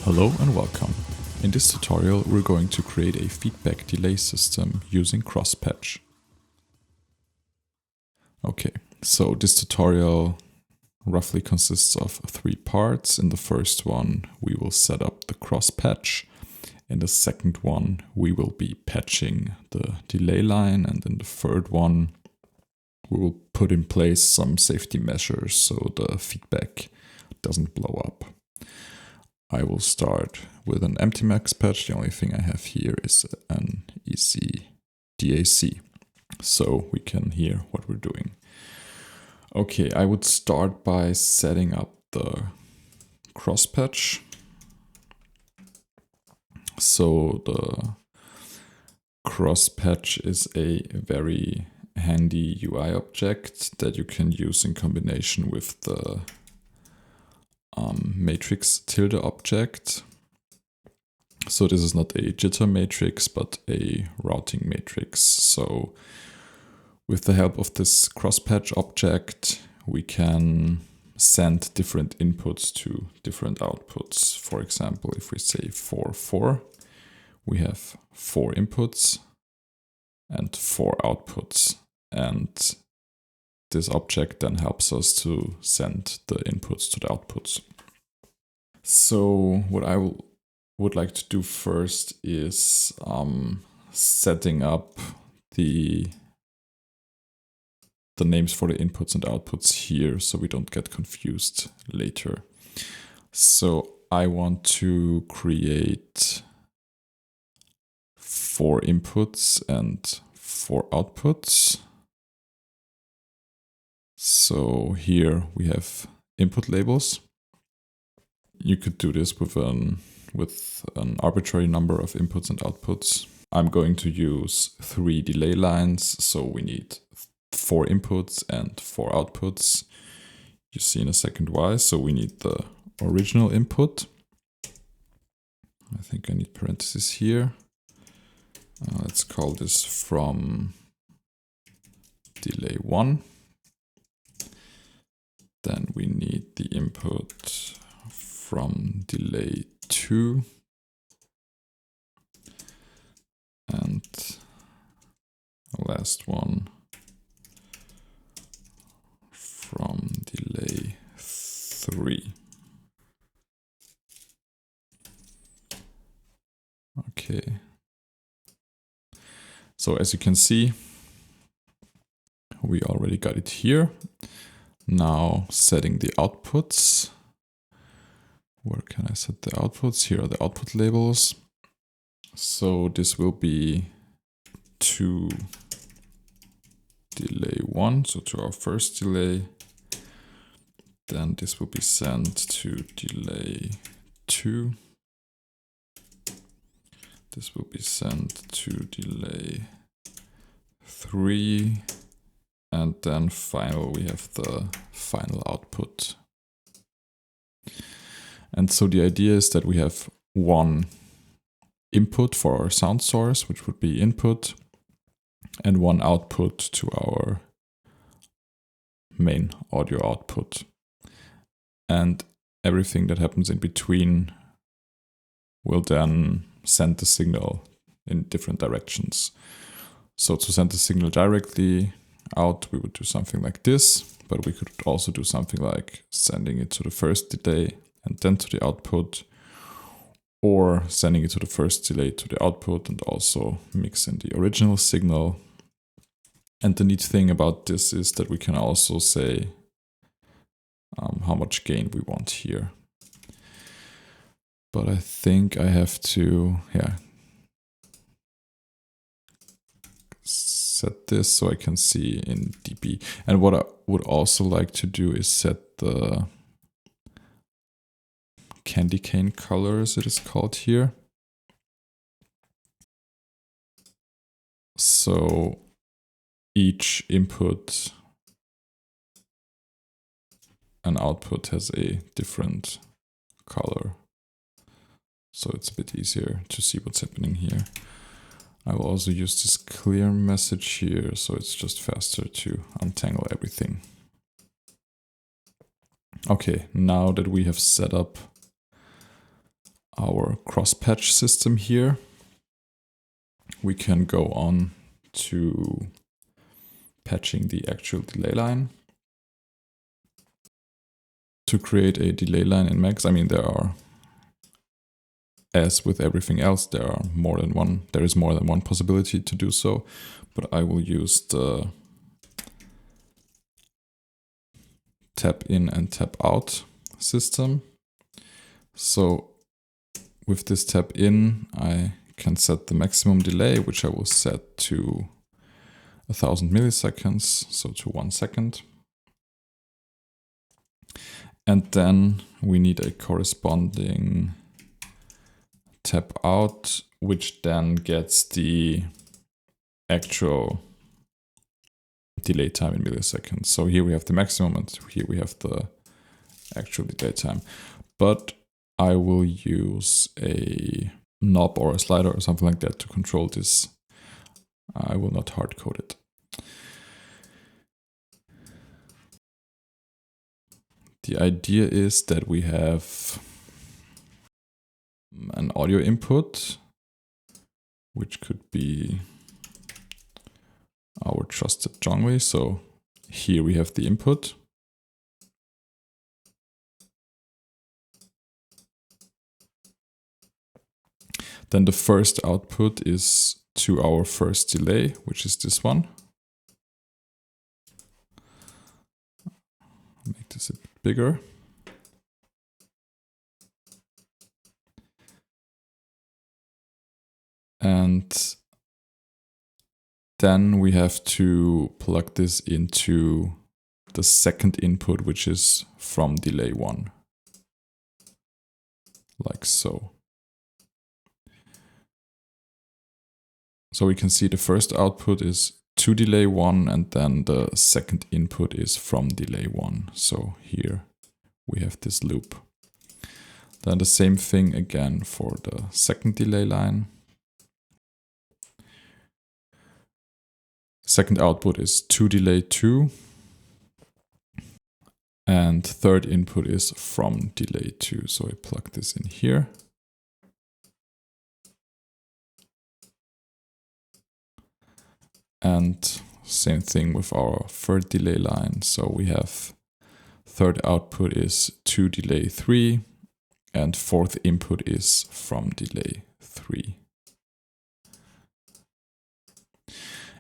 Hello and welcome. In this tutorial we're going to create a feedback delay system using Crosspatch. Okay, so this tutorial roughly consists of 3 parts. In the first one we will set up the Crosspatch. In the second one we will be patching the delay line, and in the third one we will put in place some safety measures so the feedback doesn't blow up. I will start with an empty max patch. The only thing I have here is an easy DAC, so we can hear what we're doing. Okay, I would start by setting up the Crosspatch. So the Crosspatch is a very handy UI object that you can use in combination with the matrix tilde object. So this is not a jitter matrix, but a routing matrix. So with the help of this Crosspatch object, we can send different inputs to different outputs. For example, if we say 4, 4, we have 4 inputs and 4 outputs. And this object then helps us to send the inputs to the outputs. So what I would like to do first is setting up the names for the inputs and outputs here so we don't get confused later. So I want to create 4 inputs and 4 outputs. So here we have input labels. You could do this with an arbitrary number of inputs and outputs. I'm going to use 3 delay lines, so we need 4 inputs and 4 outputs. You see in a second why. So we need the original input. I think I need parentheses here. Let's call this from delay 1. Then we need the input from delay 2 and the last one from delay 3. Okay. So as you can see, we already got it here. Now setting the outputs. Where can I set the outputs? Here are the output labels. So this will be to delay 1, so to our first delay. Then this will be sent to delay 2. This will be sent to delay 3. And then finally we have the final output. And so the idea is that we have one input for our sound source, which would be input, and one output to our main audio output. And everything that happens in between will then send the signal in different directions. So to send the signal directly out, we would do something like this, but we could also do something like sending it to the first delay and then to the output, or sending it to the first delay to the output and also mix in the original signal. And the neat thing about this is that we can also say how much gain we want here. But I think I have to, set this so I can see in dB. And what I would also like to do is set the candy cane color, as it is called here. So each input and output has a different color. So it's a bit easier to see what's happening here. I will also use this clear message here, so it's just faster to untangle everything. Okay, now that we have set up our Crosspatch system here, we can go on to patching the actual delay line. To create a delay line in Max, I mean, there are, as with everything else, there is more than one possibility to do so, but I will use the tap in and tap out system. So with this tap in, I can set the maximum delay, which I will set to 1000 milliseconds, so to 1 second. And then we need a corresponding tap out, which then gets the actual delay time in milliseconds. So here we have the maximum and here we have the actual delay time. But I will use a knob or a slider or something like that to control this. I will not hard code it. The idea is that we have an audio input, which could be our trusted Zhongwei. So here we have the input. Then the first output is to our first delay, which is this one. Make this a bit bigger. And then we have to plug this into the second input, which is from delay 1. Like so. So we can see the first output is to delay 1 and then the second input is from delay 1. So here we have this loop. Then the same thing again for the second delay line. Second output is to delay 2. And third input is from delay 2. So I plug this in here. And same thing with our third delay line. So we have third output is to delay 3 and fourth input is from delay 3.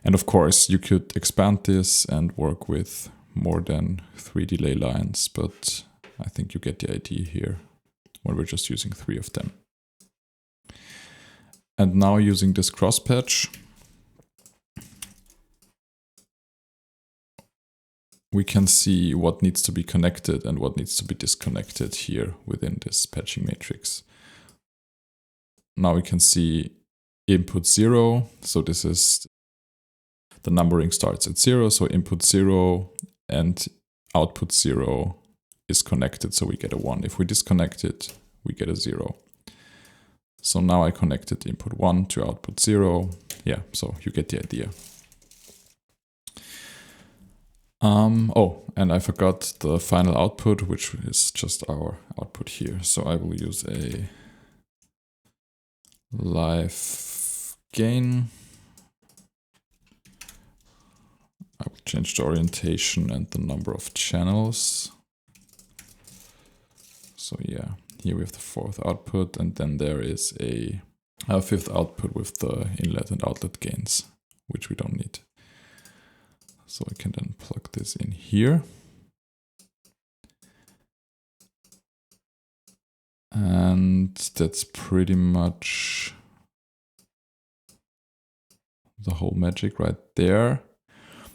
And of course you could expand this and work with more than 3 delay lines, but I think you get the idea here when we're just using 3 of them. And now using this Crosspatch, we can see what needs to be connected and what needs to be disconnected here within this patching matrix. Now we can see input 0. So this is the numbering starts at 0. So input 0 and output 0 is connected. So we get a 1. If we disconnect it, we get a 0. So now I connected input 1 to output 0. Yeah, so you get the idea. Oh, and I forgot the final output, which is just our output here. So I will use a live gain. I will change the orientation and the number of channels. So yeah, here we have the fourth output, and then there is a fifth output with the inlet and outlet gains, which we don't need. So I can then plug this in here. And that's pretty much the whole magic right there.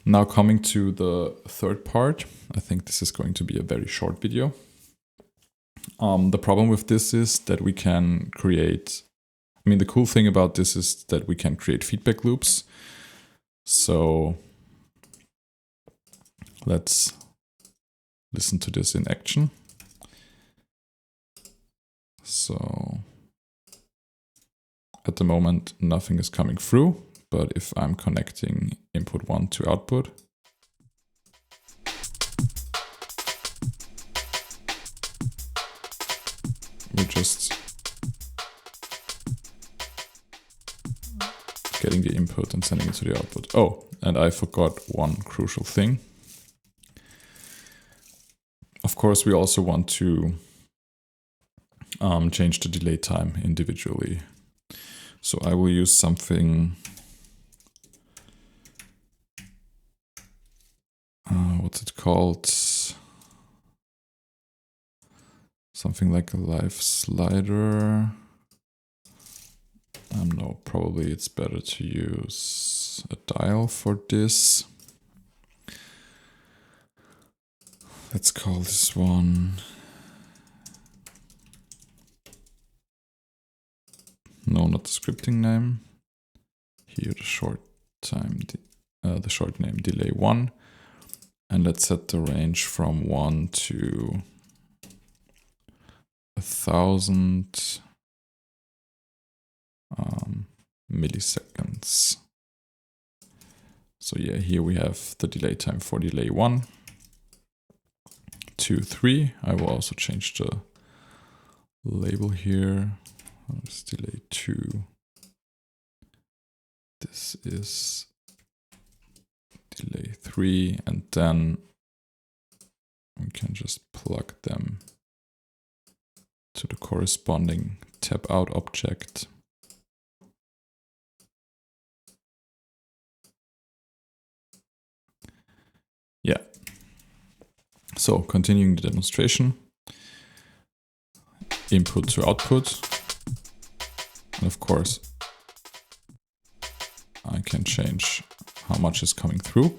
Now coming to the third part, I think this is going to be a very short video. The problem with this is that we can create, the cool thing about this is that we can create feedback loops. So let's listen to this in action. So at the moment, nothing is coming through, but if I'm connecting input 1 to output, we just sending it to the output. Oh, and I forgot one crucial thing. Of course, we also want to change the delay time individually. So I will use something, what's it called? Something like a live slider. No, probably it's better to use a dial for this. Let's call this one. No, not the scripting name. Here the short name delay 1, and let's set the range from 1 to 1,000 milliseconds. So yeah, here we have the delay time for delay 1, 2, 3. I will also change the label here. It's delay 2. This is delay 3, and then we can just plug them to the corresponding tab out object. Yeah. So continuing the demonstration, input to output, and of course I can change how much is coming through.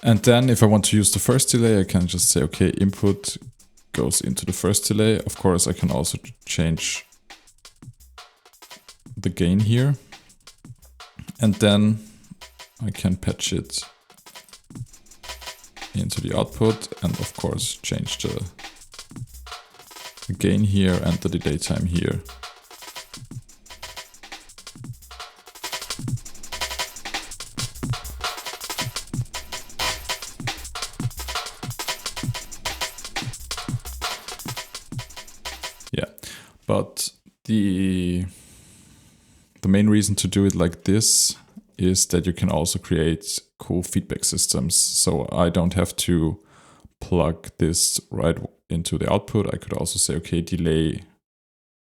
And then if I want to use the first delay, I can just say, okay, input goes into the first delay. Of course, I can also change the gain here. And then I can patch it into the output and of course change the gain here and the delay time here. Yeah, but the main reason to do it like this is that you can also create cool feedback systems. So I don't have to plug this right into the output. I could also say, okay, delay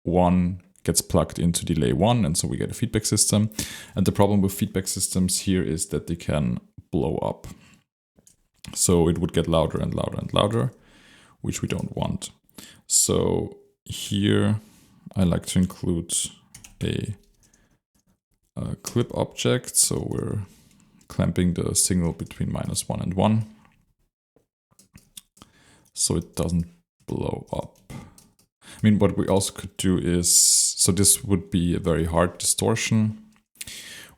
1 gets plugged into delay 1, and so we get a feedback system. And the problem with feedback systems here is that they can blow up. So it would get louder and louder and louder, which we don't want. So here I like to include a clip object. So we're clamping the signal between -1 and 1, so it doesn't blow up. I mean, what we also could do is, so this would be a very hard distortion.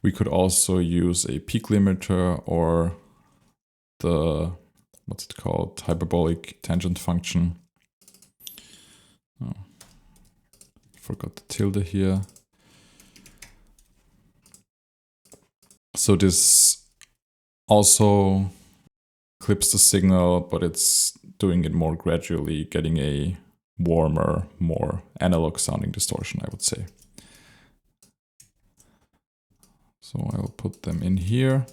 We could also use a peak limiter or the, what's it called, hyperbolic tangent function. Oh, forgot the tilde here. So this also clips the signal, but it's doing it more gradually, getting a warmer, more analog sounding distortion, I would say. So I will put them in here.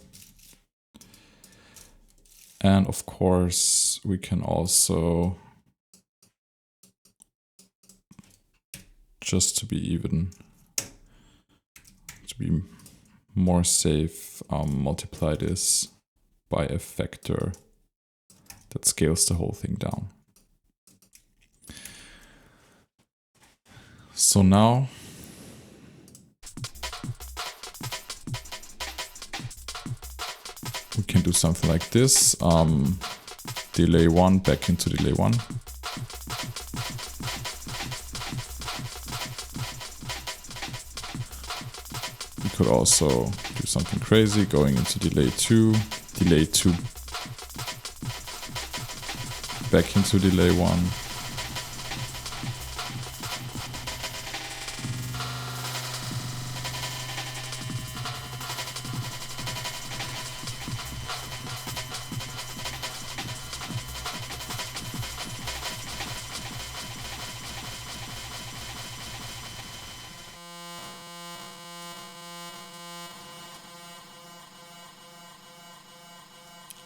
And of course, we can also, just to be more safe, multiply this by a factor that scales the whole thing down. So now we can do something like this. Delay 1 back into delay 1. We could also do something crazy, going into delay 2 back into delay 1.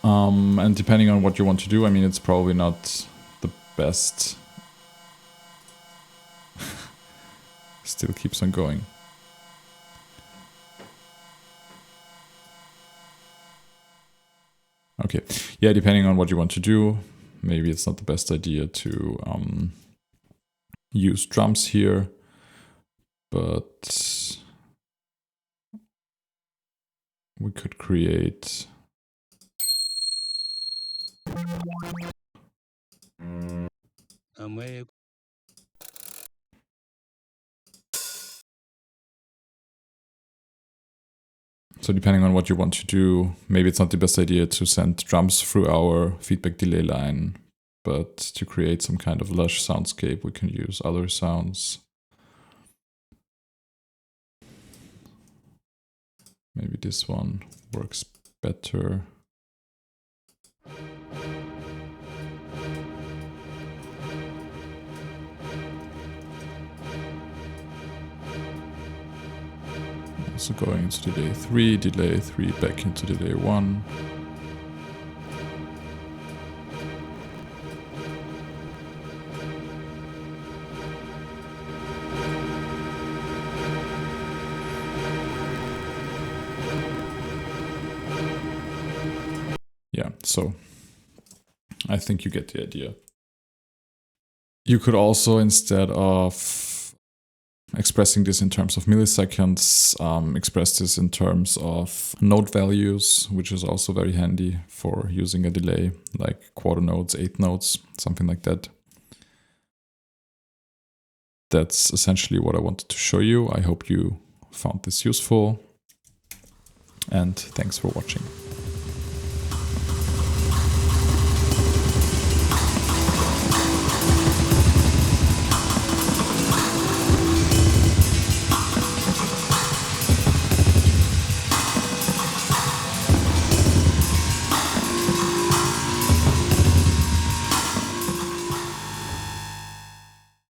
And depending on what you want to do, I mean, it's probably not the best. Still keeps on going. Okay, yeah, depending on what you want to do, maybe it's not the best idea to use drums here, but we could create so depending on what you want to do, maybe it's not the best idea to send drums through our feedback delay line, but to create some kind of lush soundscape, we can use other sounds. Maybe this one works better. So going into delay 3, back into delay 1. Yeah, so I think you get the idea. You could also, instead of expressing this in terms of milliseconds, express this in terms of note values, which is also very handy for using a delay, like quarter notes, eighth notes, something like that. That's essentially what I wanted to show you. I hope you found this useful, and thanks for watching.